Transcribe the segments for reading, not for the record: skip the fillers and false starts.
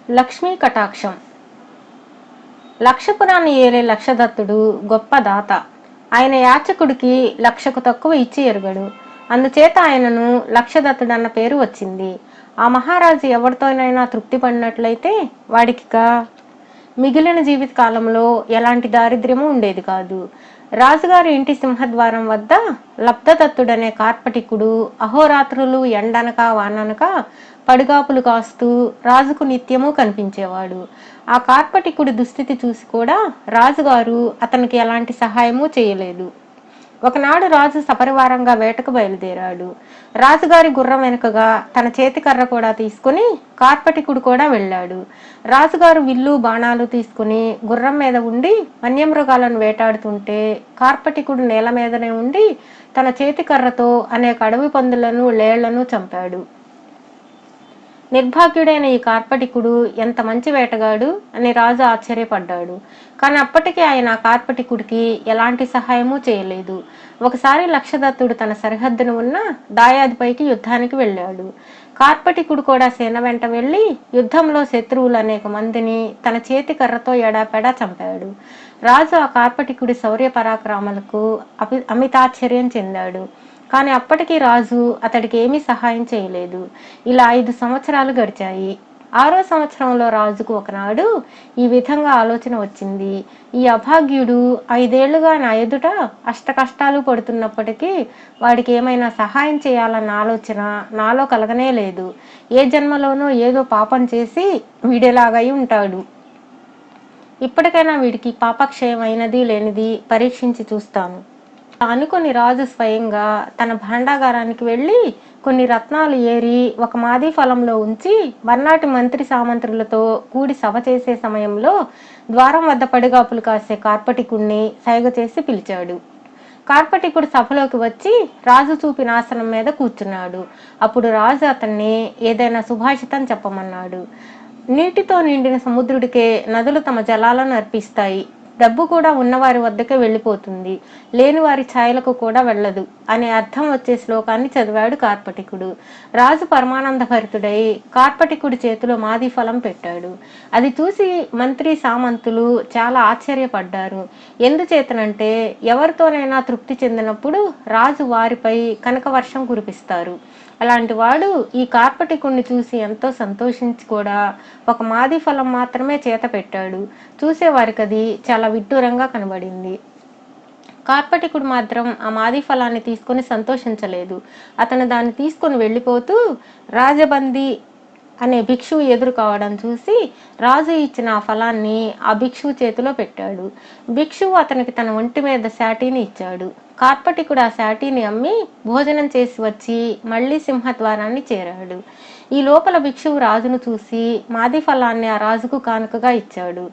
లక్ష్మీ కటాక్షం. లక్షపురాన్ని ఏలే లక్షదత్తుడు గొప్ప దాత. ఆయన యాచకుడికి లక్షకు తక్కువ ఇచ్చి ఎరుగడు. అందుచేత ఆయనను లక్షదత్తుడన్న పేరు వచ్చింది. ఆ మహారాజు ఎవరితోనైనా తృప్తి పడినట్లయితే వాడికిక మిగిలిన జీవిత కాలంలో ఎలాంటి దారిద్ర్యము ఉండేది కాదు. రాజుగారి ఇంటి సింహద్వారం వద్ద లబ్ధదత్తుడనే కార్పటికుడు అహోరాత్రులు ఎండనక వాననక పడిగాపులు కాస్తూ రాజుకు నిత్యము కనిపించేవాడు. ఆ కార్పటికుడి దుస్థితి చూసి కూడా రాజుగారు అతనికి ఎలాంటి సహాయము చేయలేదు. ఒకనాడు రాజు సపరివారంగా వేటకు బయలుదేరాడు. రాజుగారి గుర్రం వెనుకగా తన చేతికర్ర కూడా తీసుకుని కార్పటికుడు కూడా వెళ్ళాడు. రాజుగారు విల్లు బాణాలు తీసుకుని గుర్రం మీద ఉండి వన్యమృగాలను వేటాడుతుంటే కార్పటికుడు నేల మీదనే ఉండి తన చేతికర్రతో అనేక అడవి పందులను లేళ్లను చంపాడు. నిర్భాగ్యుడైన ఈ కార్పటికుడు ఎంత మంచి వేటగాడు అని రాజు ఆశ్చర్యపడ్డాడు. కానీ అప్పటికే ఆయన కార్పటికుడికి ఎలాంటి సహాయము చేయలేదు. ఒకసారి లక్షదత్తుడు తన సరిహద్దును ఉన్న దాయాదిపైకి యుద్ధానికి వెళ్ళాడు. కార్పటికుడు కూడా సేన వెంట వెళ్ళి యుద్ధంలో శత్రువులు అనేక మందిని తన చేతి కర్రతో ఎడాపెడా చంపాడు. రాజు ఆ కార్పటికుడి శౌర్య పరాక్రమాలకు అమితాశ్చర్యం చెందాడు. కానీ అప్పటికీ రాజు అతడికి ఏమీ సహాయం చేయలేదు. ఇలా 5 సంవత్సరాలు గడిచాయి. 6వ సంవత్సరంలో రాజుకు ఒకనాడు ఈ విధంగా ఆలోచన వచ్చింది. ఈ అభాగ్యుడు 5 ఏళ్లుగా నా ఎదుట అష్ట కష్టాలు పడుతున్నప్పటికీ వాడికి ఏమైనా సహాయం చేయాలన్న ఆలోచన నాలో కలగనే లేదు. ఏ జన్మలోనో ఏదో పాపం చేసి వీడేలాగై ఉంటాడు. ఇప్పటికైనా వీడికి పాపక్షయం అయినది లేనిది పరీక్షించి చూస్తాను అనుకుని రాజు స్వయంగా తన భాండాగారానికి వెళ్ళి కొన్ని రత్నాలు ఏరి ఒక మాది ఫలంలో ఉంచి మర్నాటి మంత్రి సామంత్రులతో కూడి సభ చేసే సమయంలో ద్వారం వద్ద పడిగాపులు కాసే కార్పటికుణ్ణి సైగ చేసి పిలిచాడు. కార్పటికుడు సభలోకి వచ్చి రాజు చూపిన ఆసనం మీద కూర్చున్నాడు. అప్పుడు రాజు అతన్ని ఏదైనా సుభాషితం చెప్పమన్నాడు. నీటితో నిండిన సముద్రుడికే నదులు తమ జలాలను అర్పిస్తాయి. డబ్బు కూడా ఉన్నవారి వద్దకే వెళ్ళిపోతుంది, లేని వారి ఛాయలకు కూడా వెళ్ళదు అనే అర్థం వచ్చే శ్లోకాన్ని చదివాడు కార్పటికుడు. రాజు పరమానంద భరితుడై కార్పటికుడి చేతిలో మాది ఫలం పెట్టాడు. అది చూసి మంత్రి సామంతులు చాలా ఆశ్చర్యపడ్డారు. ఎందుచేతనంటే ఎవరితోనైనా తృప్తి చెందినప్పుడు రాజు వారిపై కనక వర్షం కురిపిస్తారు. అలాంటి వాడు ఈ కార్పటికుణ్ణి చూసి ఎంతో సంతోషించి కూడా ఒక మాది ఫలం మాత్రమే చేత పెట్టాడు. చూసేవారికి అది చాలా విడ్డూరంగా కనబడింది. కార్పటికుడు మాత్రం ఆ మాది ఫలాన్ని తీసుకొని సంతోషించలేదు. అతను దాన్ని తీసుకొని వెళ్ళిపోతూ రాజబందీ అనే భిక్షువు ఎదురు కావడం చూసి రాజు ఇచ్చిన ఆ ఫలాన్ని ఆ భిక్షువు చేతిలో పెట్టాడు. భిక్షువు అతనికి తన ఒంటి మీద శాటీని ఇచ్చాడు. కార్పటికుడు ఆ శాటీని అమ్మి భోజనం చేసి వచ్చి మళ్ళీ సింహద్వారాన్ని చేరాడు. ఈ లోపల భిక్షువు రాజును చూసి మాది ఫలాన్ని ఆ రాజుకు కానుకగా ఇచ్చాడు.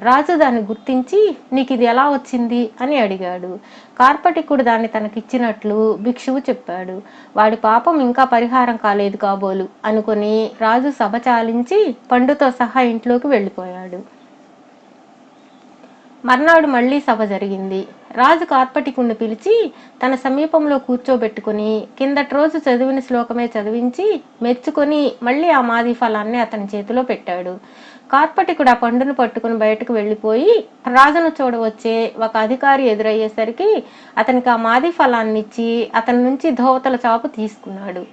రాజు దాన్ని గుర్తించి నీకు ఇది ఎలా వచ్చింది అని అడిగాడు. కార్పటికుడు దాన్ని తనకిచ్చినట్లు భిక్షువు చెప్పాడు. వాడి పాపం ఇంకా పరిహారం కాలేదు కాబోలు అనుకుని రాజు సభ చాలించి పండుతో సహా ఇంట్లోకి వెళ్ళిపోయాడు. మర్నాడు మళ్లీ సభ జరిగింది. రాజు కార్పటికుణ్ణి పిలిచి తన సమీపంలో కూర్చోబెట్టుకుని కిందటి రోజు చదివిన శ్లోకమే చదివించి మెచ్చుకొని మళ్ళీ ఆ మాది ఫలాన్ని అతని చేతిలో పెట్టాడు. కార్పటికుడు ఆ పండును పట్టుకుని బయటకు వెళ్ళిపోయి రాజును చూడవచ్చే ఒక అధికారి ఎదురయ్యేసరికి అతనికి ఆ మాది ఫలాన్ని ఇచ్చి అతని నుంచి ధోవతల చాపు తీసుకున్నాడు.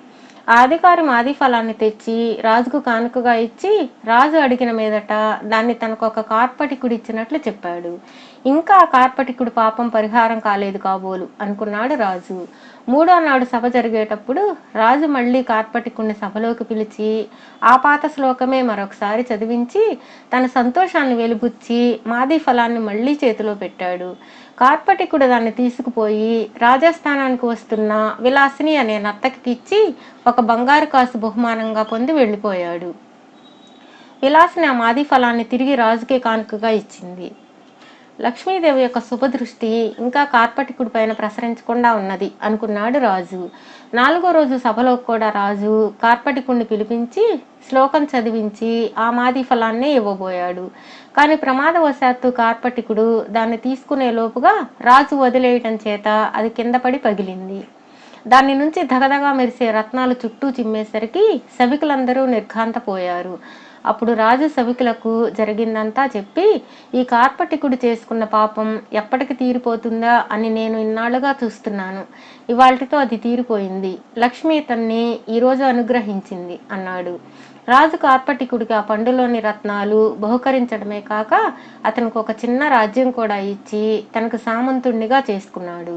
ఆ అధికారి మాది ఫలాన్ని తెచ్చి రాజుకు కానుకగా ఇచ్చి రాజు అడిగిన మీదట దాన్ని తనకు ఒక కార్పటికుడు ఇచ్చినట్లు చెప్పాడు. ఇంకా ఆ కార్పటికుడు పాపం పరిహారం కాలేదు కాబోలు అనుకున్నాడు రాజు. 3వ నాడు సభ జరిగేటప్పుడు రాజు మళ్ళీ కార్పటికుడిని సభలోకి పిలిచి ఆ పాత శ్లోకమే మరొకసారి చదివించి తన సంతోషాన్ని వెలిబుచ్చి మాది ఫలాన్ని మళ్ళీ చేతిలో పెట్టాడు. కార్పటికుడు దాన్ని తీసుకుపోయి రాజస్థానానికి వస్తున్న విలాసిని అనే నర్తకికి ఇచ్చి ఒక బంగారు కాసు బహుమానంగా పొంది వెళ్ళిపోయాడు. విలాసిని ఆ మాది ఫలాన్ని తిరిగి రాజుకే కానుకగా ఇచ్చింది. లక్ష్మీదేవి యొక్క శుభదృష్టి ఇంకా కార్పటికుడి పైన ప్రసరించకుండా ఉన్నది అనుకున్నాడు రాజు. 4వ రోజు సభలో కూడా రాజు కార్పటికుడిని పిలిపించి శ్లోకం చదివించి ఆ మాది ఫలాన్నే ఇవ్వబోయాడు. కానీ ప్రమాదవశాత్తు కార్పటికుడు దాన్ని తీసుకునే లోపుగా రాజు వదిలేయటం చేత అది కింద పడి పగిలింది. దాని నుంచి ధగధగా మెరిసే రత్నాలు చుట్టూ చిమ్మేసరికి సభికులందరూ నిర్ఘాంతపోయారు. అప్పుడు రాజు సభికులకు జరిగిందంతా చెప్పి, ఈ కార్పటికుడు చేసుకున్న పాపం ఎప్పటికి తీరిపోతుందా అని నేను ఇన్నాళ్లుగా చూస్తున్నాను. ఇవాల్టితో అది తీరిపోయింది. లక్ష్మి ఇతన్ని ఈరోజు అనుగ్రహించింది అన్నాడు. రాజు కార్పటికుడికి ఆ పండులోని రత్నాలు బహుకరించడమే కాక అతనికి ఒక చిన్న రాజ్యం కూడా ఇచ్చి తనకు సామంతుణ్ణిగా చేసుకున్నాడు.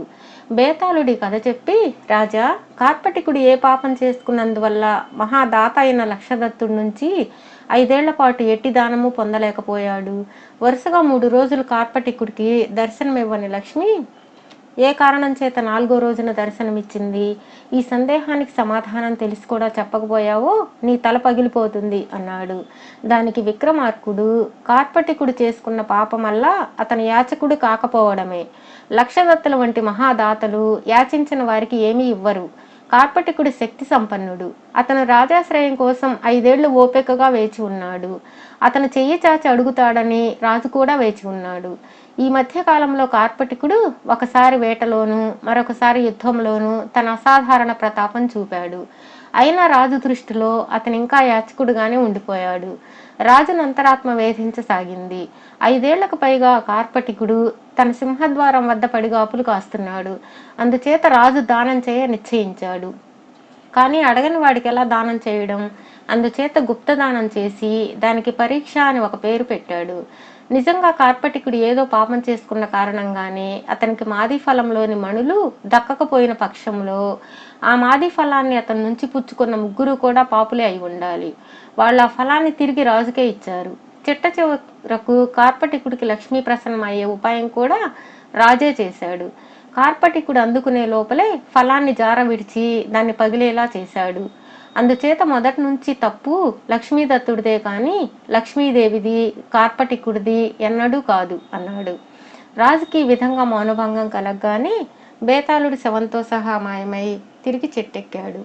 బేతాళుడి కథ చెప్పి, రాజా, కార్పటికుడు ఏ పాపం చేసుకున్నందువల్ల మహాదాత అయిన లక్షదత్తుడి నుంచి 5 ఏళ్ల పాటు ఎట్టి దానము పొందలేకపోయాడు. వరుసగా 3 రోజులు కార్పటికుడికి దర్శనమివ్వని లక్ష్మి ఏ కారణం చేత 4వ రోజున దర్శనమిచ్చింది? ఈ సందేహానికి సమాధానం తెలిసి కూడా చెప్పకపోయావో నీ తల పగిలిపోతుంది అన్నాడు. దానికి విక్రమార్కుడు, కార్పటికుడు చేసుకున్న పాపమల్లా అతను యాచకుడు కాకపోవడమే. లక్షదత్తుల వంటి మహాదాతలు యాచించిన వారికి ఏమీ ఇవ్వరు. కార్పటికుడు శక్తి సంపన్నుడు. అతను రాజాశ్రయం కోసం 5 ఏళ్లు ఓపికగా వేచి ఉన్నాడు. అతను చెయ్యి చాచి అడుగుతాడని రాజు కూడా వేచి ఉన్నాడు. ఈ మధ్య కాలంలో కార్పటికుడు ఒకసారి వేటలోను మరొకసారి యుద్ధంలోనూ తన అసాధారణ ప్రతాపం చూపాడు. అయినా రాజు దృష్టిలో అతను ఇంకా యాచకుడుగానే ఉండిపోయాడు. రాజును అంతరాత్మ వేధించసాగింది. 5 ఏళ్లకు పైగా కార్పటికుడు తన సింహద్వారం వద్ద పడిగాపులు కాస్తున్నాడు. అందుచేత రాజు దానం చేయ నిశ్చయించాడు. కానీ అడగని వాడికి ఎలా దానం చేయడం? అందుచేత గుప్తదానం చేసి దానికి పరీక్ష అని ఒక పేరు పెట్టాడు. నిజంగా కార్పటికుడు ఏదో పాపం చేసుకున్న కారణంగానే అతనికి మాది ఫలంలోని మణులు దక్కకపోయిన పక్షంలో ఆ మాది ఫలాన్ని అతని నుంచి పుచ్చుకున్న 3 కూడా పాపులే అయి ఉండాలి. వాళ్ళు ఆ ఫలాన్ని తిరిగి రాజుకే ఇచ్చారు. చిట్ట చివరకు కార్పటికుడికి లక్ష్మీ ప్రసన్నం అయ్యే ఉపాయం కూడా రాజే చేశాడు. కార్పటికుడు అందుకునే లోపలే ఫలాన్ని జార విడిచి దాన్ని పగిలేలా చేశాడు. అందుచేత మొదటి నుంచి తప్పు లక్ష్మీదత్తుడిదే కాని లక్ష్మీదేవిది కార్పటికుడిది ఎన్నడూ కాదు అన్నాడు. రాజుకి ఈ విధంగా మౌనభంగం కలగగానే బేతాళుడి శవంతో సహా మాయమై తిరిగి చెట్టెక్కాడు.